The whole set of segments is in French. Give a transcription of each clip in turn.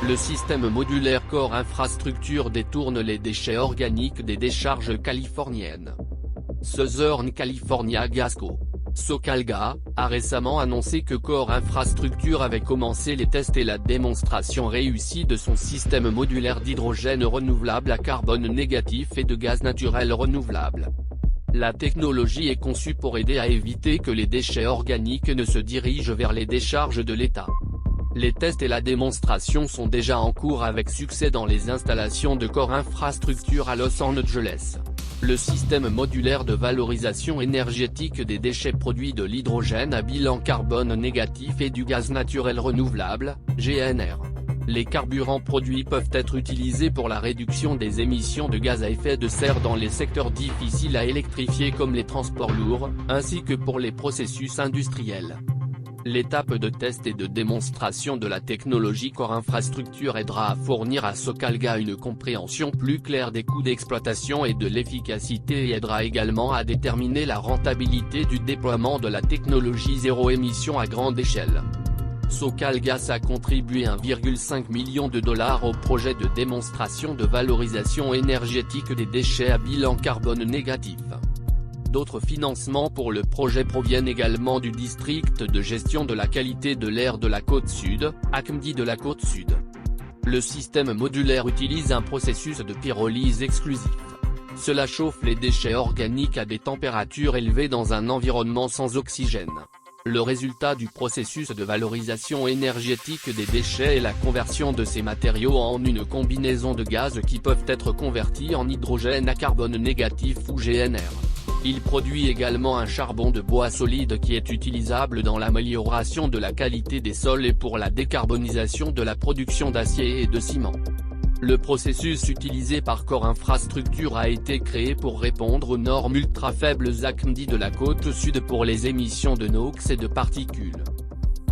Le système modulaire Core Infrastructure détourne les déchets organiques des décharges californiennes. Southern California Gasco, SoCalGas, a récemment annoncé que Core Infrastructure avait commencé les tests et la démonstration réussie de son système modulaire d'hydrogène renouvelable à carbone négatif et de gaz naturel renouvelable. La technologie est conçue pour aider à éviter que les déchets organiques ne se dirigent vers les décharges de l'État. Les tests et la démonstration sont déjà en cours avec succès dans les installations de Core Infrastructure à Los Angeles. Le système modulaire de valorisation énergétique des déchets produit de l'hydrogène à bilan carbone négatif et du gaz naturel renouvelable, GNR. Les carburants produits peuvent être utilisés pour la réduction des émissions de gaz à effet de serre dans les secteurs difficiles à électrifier comme les transports lourds, ainsi que pour les processus industriels. L'étape de test et de démonstration de la technologie Core Infrastructure aidera à fournir à SoCalGas une compréhension plus claire des coûts d'exploitation et de l'efficacité et aidera également à déterminer la rentabilité du déploiement de la technologie zéro émission à grande échelle. SoCalGas a contribué 1,5 million de dollars au projet de démonstration de valorisation énergétique des déchets à bilan carbone négatif. D'autres financements pour le projet proviennent également du district de gestion de la qualité de l'air de la Côte-Sud, AQMD de la Côte-Sud. Le système modulaire utilise un processus de pyrolyse exclusif. Cela chauffe les déchets organiques à des températures élevées dans un environnement sans oxygène. Le résultat du processus de valorisation énergétique des déchets est la conversion de ces matériaux en une combinaison de gaz qui peuvent être convertis en hydrogène à carbone négatif ou GNR. Il produit également un charbon de bois solide qui est utilisable dans l'amélioration de la qualité des sols et pour la décarbonisation de la production d'acier et de ciment. Le processus utilisé par Core Infrastructure a été créé pour répondre aux normes ultra faibles AQMD de la Côte-Sud pour les émissions de NOx et de particules.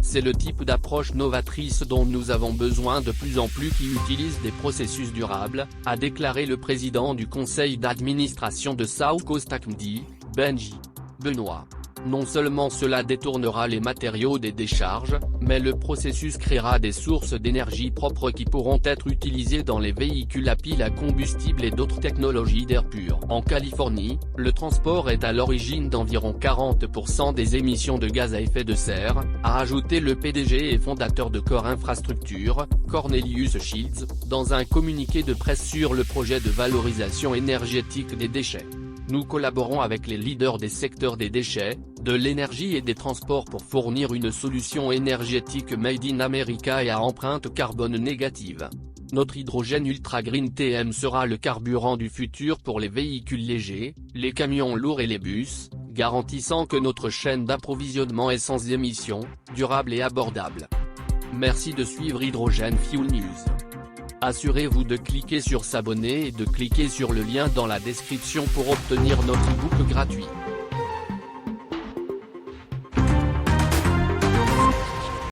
C'est le type d'approche novatrice dont nous avons besoin de plus en plus qui utilise des processus durables, a déclaré le président du conseil d'administration de South Coast AQMD, Benji Benoit. Non seulement cela détournera les matériaux des décharges, mais le processus créera des sources d'énergie propres qui pourront être utilisées dans les véhicules à pile à combustible et d'autres technologies d'air pur. En Californie, le transport est à l'origine d'environ 40% des émissions de gaz à effet de serre, a ajouté le PDG et fondateur de Core Infrastructure, Cornelius Shields, dans un communiqué de presse sur le projet de valorisation énergétique des déchets. Nous collaborons avec les leaders des secteurs des déchets, de l'énergie et des transports pour fournir une solution énergétique made in America et à empreinte carbone négative. Notre hydrogène Ultra Green TM sera le carburant du futur pour les véhicules légers, les camions lourds et les bus, garantissant que notre chaîne d'approvisionnement est sans émissions, durable et abordable. Merci de suivre Hydrogène Fuel News. Assurez-vous de cliquer sur s'abonner et de cliquer sur le lien dans la description pour obtenir notre e-book gratuit.